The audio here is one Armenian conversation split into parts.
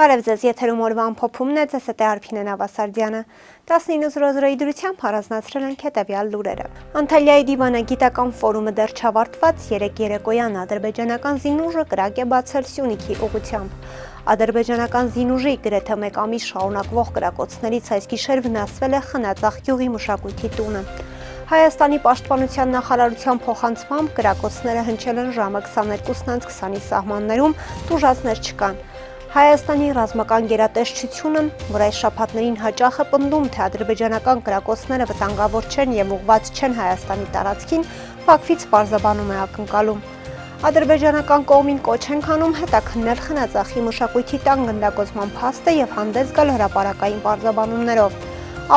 Բարև ձեզ, եթերում օրվա ամփոփումն է, ձեզ հետ է Արփինե Նավասարդյանը։ 19:00 դրությամբ առանձնացրել ենք հետևյալ լուրերը։ Անտալիայի դիվանագիտական ֆորումը դեռ չավարտված, երեկ երեկոյան ադրբեջանական զինուժը կրակ է բացել Սյունիքի ուղղությամբ։ Ադրբեջանական զինուժի գրեթե մեկ ամիս շարունակվող կրակոցներից այս գիշեր վնասվել է Խնածախ գյուղի մշակույթի տունը։ Հայաստանի պաշտպանության նախարարության փոխանցմամբ կրակոցները հնչել են ժամը 22:20-ի սահմաններում, տուժածներ չկան։ Հայաստանի ռազմական գերատեսչությունը, որ այս շաբաթներին հաճախ է պնդում, թե ադրբեջանական կրակոցները վտանգավոր չեն եւ ուղղված չեն Հայաստանի տարածքին, Բաքվից պարզաբանում է ակնկալում։ Ադրբեջանական կողմին կոչ են անում հետաքննել Խնածախի մշակույթի տան գնդակոծման փաստը եւ հանդես գալ հրապարակային պարզաբանումներով։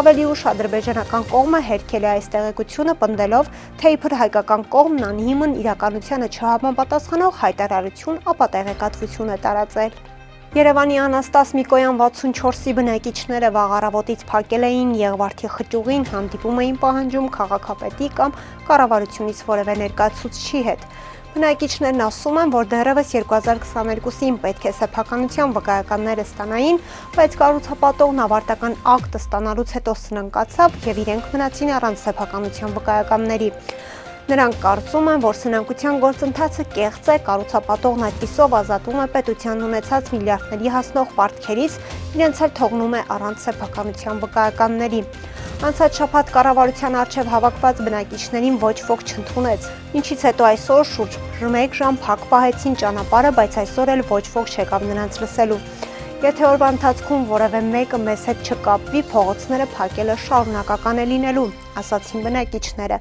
Ավելի ուշ ադրբեջանական կողմը հերքել է այս տեղեկությունը, պնդելով, թե իբր հայկական կողմն անհիմն իրականությանը չհամապատասխանող հայտարարություն, ապա տեղեկատվություն է տարածել։ Երևանի Անաստաս Միկոյան 64-ի բնակիչները վաղ առավոտից փակել էին Եղվարդի խճուղին, հանդիպում էին պահանջում քաղաքապետի կամ կառավարությունից որևէ ներկայացուցչի հետ։ Բնակիչներն ասում են, որ դեռևս 2022-ին պետք է սեփականության վկայականները ստանային, բայց կառուցապատողն ավարտական ակտը ստանալուց հետո սնանկացավ եւ իրենք մնացին առանց սեփականության վկայականների։ Նրանք կարծում են, որ սնանկության գործընթացը կեղծ է, կառուցապատողն այդպիսով ազատում է պետության ունեցած միլիարդների հասնող պարտքերից, իրենց էլ թողնում է առանց սեփականության վկայականների։ Անցած շաբաթ կառավարության առջև հավաքված բնակիչներին ոչ ոք չընդունեց, ինչից հետո այսօր շուրջ 1 ժամ փակ պահեցին ճանապարհը, բայց այսօր էլ ոչ ոք չեկավ նրանց լսելու։ Եթե օրվա ընթացքում որևէ մեկը մեզ հետ չկապվի, փողոցները փակելը շարունակական է լինելու, ասացին բնակիչները։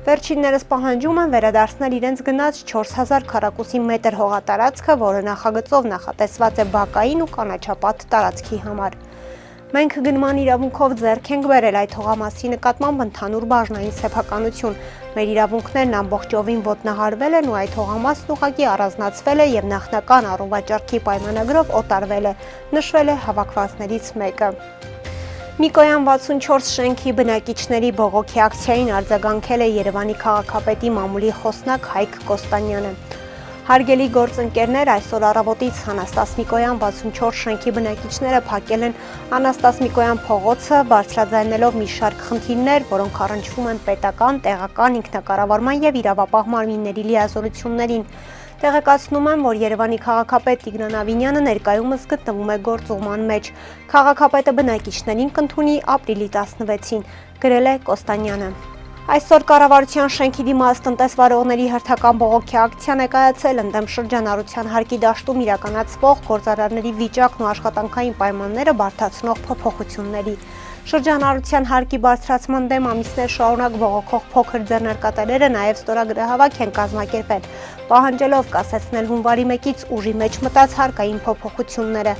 Վերջիններս պահանջում են վերադարձնել իրենց գնած 4000 քառակուսի մետր հողատարածքը, որը նախագծով նախատեսված է բակային ու կանաչապատ տարածքի համար։ Մենք գնման իրավունքով ձեռք ենք բերել այդ հողամասի նկատմամբ ընդհանուր բաժնային սեփականություն։ Մեր իրավունքներն ամբողջովին ոտնահարվել են ու այդ հողամասն ուղղակի առանձնացվել է եւ նախնական առողջարքի պայմանագրով օտարվել է, նշվել է հավաքվածներից մեկը։ Միկոյան 64 շենքի բնակիչների բողոքի ակցիային արձագանքել է Երևանի քաղաքապետի մամուլի խոսնակ Հայկ Կոստանյանը։ Հարգելի գործընկերներ, այսօր առավոտից Անաստաս Միկոյան 64 շենքի բնակիչները փակել են Անաստաս Միկոյան փողոցը, բարձրաձայնելով մի շարք խնդիրներ, որոնք առնչվում են պետական, տեղական, ինքնակառավարման եւ իրավապահ մարմինների լիազորություններին։ Տեղեկացնում եմ, որ Երևանի քաղաքապետ Տիգրան Ավինյանը ներկայումս գտնվում է գործուղման մեջ։ Քաղաքապետը բնակիչներին կընդունի ապրիլի 16-ին, գրել է Կոստանյանը։ Այսօր կառավարության շենքի դիմաց տնտեսվարողների հերթական բողոքի ակցիան է կայացել ընդդեմ շրջանառության հարկի դաշտում իրականացվող գործարարների վիճակն ու աշխատանքային պայմանները բարդացնող փոփոխությունների։ Շրջանառության հարկի բարձրացման դեմ ամիսներ շարունակ բողոքող փոքր ձեռնարկատերերը նաև ստորագրահավաք են կազմակերպել, պահանջելով կասեցնել հունվարի 1-ից ուժի մեջ մտած հարկային փոփոխությունները։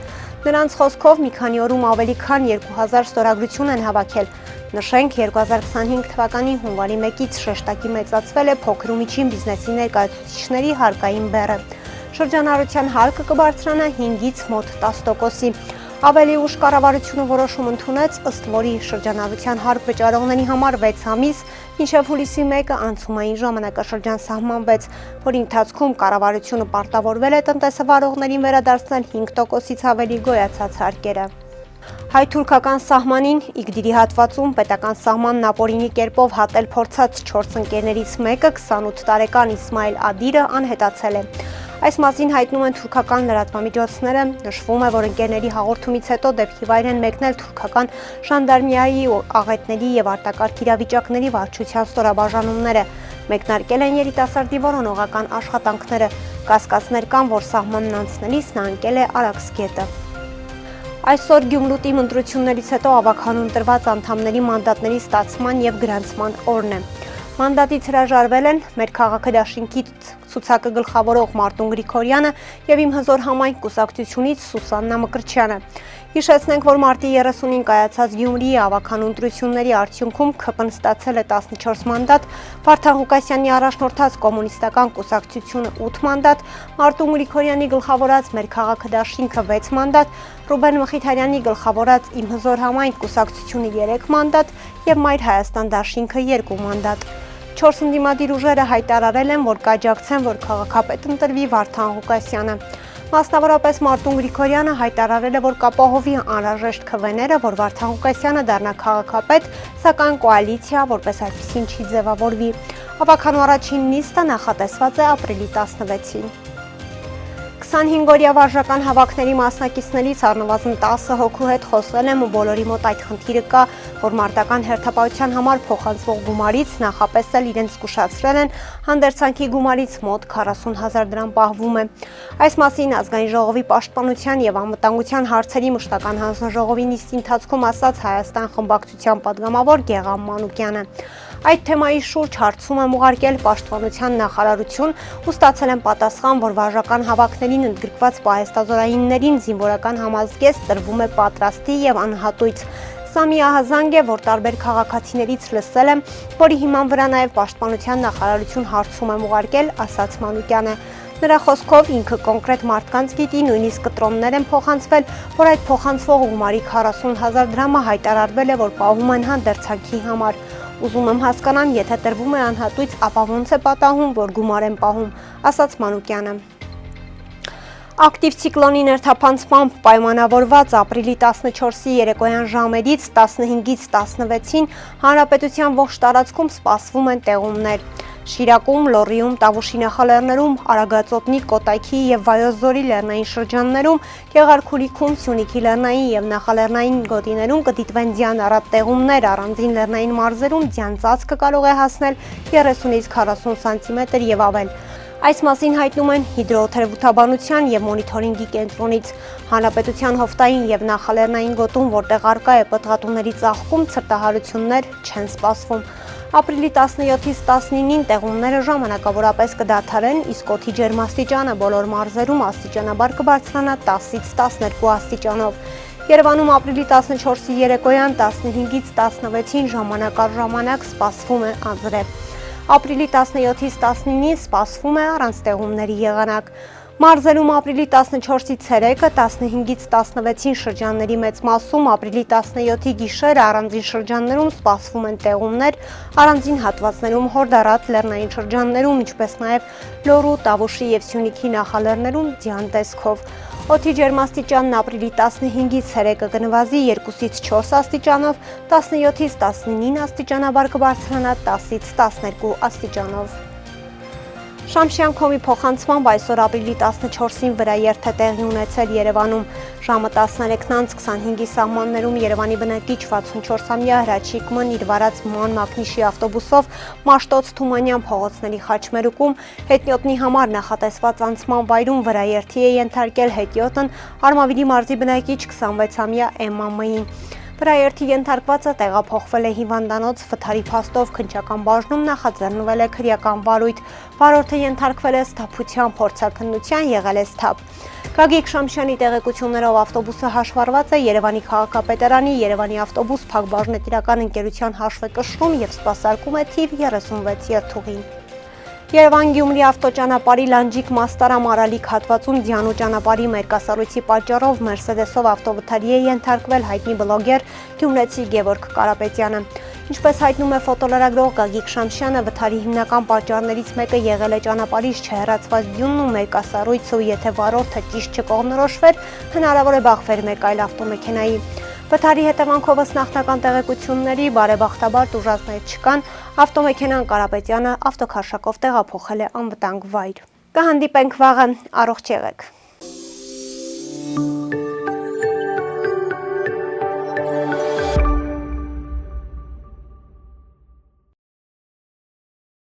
Նրանց խոսքով մի քանի օրում ավելի քան 2000 ստորագրություն են հավաքել։ Նշենք, 2025 թվականի հունվարի 1-ից շեշտակի մեծացվել է փոքր ու միջին բիզնեսի ներկայացուցիչների հարկային բեռը։ Շրջանառության հարկը կբարձրանա 5-ից մոտ 10%-ի։ Ավելի ուշ կառավարությունը որոշում ընդունեց, ըստ որի շրջանառության հարկ վճարողների համար 6 ամիս, մինչև հուլիսի 1-ը անցումային ժամանակաշրջան սահմանվեց, որի ընթացքում կառավարությունը պարտավորվել է տնտեսավարողներին վերադարձնել 5%-ից ավելի գոյացած հարկերը։ Հայ-թուրքական սահմանին Իգդիրի հատվածում պետական սահմանն ապօրինի կերպով հատել փորձած 4 ընկերներից մեկը 28 տարեկան Իսմայել Ադիրը անհետացել է։ Այս մասին հայտնում են թուրքական լրատվամիջոցները, նշվում է, որ ընկերների հաղորդումից հետո դեպքի վայր են մեկնել թուրքական ժանդարմիայի ու աղետների եւ արտակարգ իրավիճակների վարչության ստորաբաժանումները, մեկնարկել են երիտասարդի որոնողական աշխատանքները, կասկածներ կան, որ սահմանն անցնելիս նա ընկել է Արաքսգետը։ Այսօր Գյումրուտի ընտրություններից հետո ավականուն տրված անդամների մանդատների ստացման եւ գրանցման օրն է։ Մանդատից հրաժարվել են մեր քաղաքը դաշինքից ցուցակը գլխավորող Մարտուն Գրիգորյանը եւ իմ հզոր համայնք կուսակցությունից Սուսաննա Մկրտչյանը։ Հիշեցնենք, որ մարտի 30-ին կայացած Գյումրիի ավականուն ընտրությունների արդյունքում ՔՊ-ն ստացել է 14 մանդատ, Վարդան Ղուկասյանի առաջնորդած կոմունիստական կուսակցությունը 8 մանդատ, Մարտուն Գրիգորյանի գլխավորած մեր քաղաքը դաշինքը 6 մանդատ, Ռուբեն Մխիթարյանի գլխավորած իմ հզոր համայնք կուսակցությունը 3 մանդատ եւ Մայր Հայաստան դաշինքը 2 մանդատ։ 4 ընդդիմադիր ուժերը հայտարարել են, որ կաջակցեն, որ քաղաքապետ ընտրվի Վարդան Ղուկասյանը։ Մասնավորապես Մարտուն Գրիգորյանը հայտարարել է, որ կապահովի անհրաժեշտ քվեները, որ Վարդան Ղուկասյանը դառնա քաղաքապետ, սակայն կոալիցիա որպես այդպիսին չի ձևավորվի։ Ավականու առաջին նիստը նախատեսված է ապրիլի 16-ին։ 25-օրյա վարժական հավաքների մասնակիցներից առնվազն 10 հոգու հետ խոսել եմ ու բոլորի մոտ այդ խնդիրը կա, որ մարտական հերթապահության համար փոխանցվող գումարից նախապես էլ իրենց զգուշացրել են, հանդերձանքի գումարից մոտ 40,000 դրամ պահվում է։ Այս մասին Ազգային ժողովի պաշտպանության եւ անվտանգության հարցերի մշտական հանձնաժողովի նիստի ընթացքում ասաց Հայաստան խմբակցության падգամավոր Գեղամ Մանուկյանը։ Այդ թեմայի շուրջ հարցում եմ ուղարկել պաշտպանության նախարարություն ու ստացել եմ պատասխան, որ վարժական հավաքներին ընդգրկված պահեստազորայիններին զինվորական համազգեստ տրվում է պատրաստի եւ անհատույց։ Սա մի ահազանգ է, որ տարբեր քաղաքացիներից լսել եմ, որի հիման վրա նաեւ պաշտպանության նախարարություն հարցում եմ ուղարկել, ասաց Մանուկյանը։ Նրա խոսքով ինքը կոնկրետ մարդկանց գիտի, նույնիսկ կտրոններ են փոխանցվել, որ այդ փոխանցվող գումարի 40,000 դրամը հայտարարվել է, որ պահում են հանդերձանքի համար։ Ուզում եմ հասկանամ, եթե տրվում է անհատույց, ապա ոնց է պատահում, որ գումար են պահում, ասաց Մանուկյանը։ Ակտիվ ցիկլոնի ներթափանցմամբ պայմանավորված ապրիլի 14-ի երեկոյան ժամերից 15-ից 16-ին հանրապետության ողջ տարածքում սպասվում են տեղումներ։ Շիրակում, Լոռիում, Տավուշի նախալեռներում, Արագածոտնի, Կոտայքի եւ Վայոց-Ձորի լեռնային շրջաններում, Գեղարքունիքում, Սյունիքի լեռնային եւ նախալեռնային գոտիներում կդիտվեն ձյան առատ տեղումներ, առանձին լեռնային մարզերում ձյան ծածկը կարող է հասնել 30-ից 40 սանտիմետր եւ ավել։ Այս մասին հայտնում են հիդրոթերապևտաբանության եւ մոնիթորինգի կենտրոնից։ Հանրապետության հովտային եւ նախալեռնային գոտում, որտեղ արկա է պտղատուների ծաղկում, ցրտահարություններ չեն սպասվում։ Ապրիլի 17-ից 19-ին տեղումները ժամանակավորապես կդադարեն, իսկ օդի ջերմաստիճանը բոլոր մարզերում աստիճանաբար կբարձրանա 10-ից 12 աստիճանով։ Երևանում ապրիլի 14-ի երեկոյան 15-ից 16-ին ժամանակ առ ժամանակ սպասվում է անձրև։ Ապրիլի 17-ից 19-ին սպասվում է առանց տեղումների եղանակ։ Մարզերում ապրիլի 14-ի ցերեկը 15-ից 16-ին շրջանների մեծ մասում, ապրիլի 17-ի գիշերը առանձին շրջաններում սպասվում են տեղումներ, առանձին հատվածներում հորդառատ լեռնային շրջաններում, ինչպես նաև Լոռու, Տավուշի եւ Սյունիքի նախալեռներում ձյան տեսքով։ Օդի ջերմաստիճանն ապրիլի 15-ից ցերեկը կնվազի 2-ից 4 աստիճանով, 17-ից 19 աստիճանաբար կբարձրանա 10-ից 12 աստիճանով։ Շամշյան.com-ի փոխանցմամբ այսօր ապրիլի 14-ին վրաերթ է տեղի ունեցել Երևանում։ Ժամը 13:25-ի սահմաններում Երևանի բնակիչ 64-ամյա Հրաչիկ Մ-ն իր վարած ման մակնիշի ավտոբուսով Մաշտոց-Թումանյան փողոցների խաչմերուկում հետիոտնի համար նախատեսված անցման վայրում վրաերթի է ենթարկել հետիոտն Արմավիրի մարզի բնակիչ 26-ամյա Էմմա-Մ-ին։ Վրաերթի ենթարկվածը տեղափոխվել է հիվանդանոց, վթարի փաստով քննչական բաժնում նախաձեռնվել է քրեական վարույթ։ Վարորդը ենթարկվել է սթափության փորձաքննության, եղել է սթափ։ Գագիկ Շամշյանի տեղեկություններով ավտոբուսը հաշվառված է Երևանի քաղաքապետարանի Երևանի ավտոբուս փակbaşնետիրական ընկերության հաշվեկշռում եւ սպասարկում է թիվ 36 երթուղին։ Երևան-Գյումրի ավտոճանապարհի Լանջիկ-Մաստարամ-Արալիկ հատվածում ձյանու ճանապարհի մերկասառույցի պատճառով Մերսեդեսով ավտովթարի է ենթարկվել հայտնի բլոգեր գյումրեցի Գևորգ Կարապետյանը։ Ինչպես հայտնում է ֆոտոլրագրող Գագիկ Շամշյանը, վթարի հիմնական պատճառներից մեկը եղել է ճանապարհից չհեռացված ձյունն ու մերկասառույցը, ու եթե վարորդը ճիշտ չկողմնորոշվեր, հնարավոր է բախվեր մեկ այլ ավտոմեքենայի։ Վթարի հետևանքովս նախնական տեղեկությունների բարեբախտաբար տուժածներ չկան, ավտոմեքենան Կարապետյանը ավտոքարշակով տեղափոխել է անվտանգ վայր։ Կհանդիպենք վաղը, առողջ եղեք։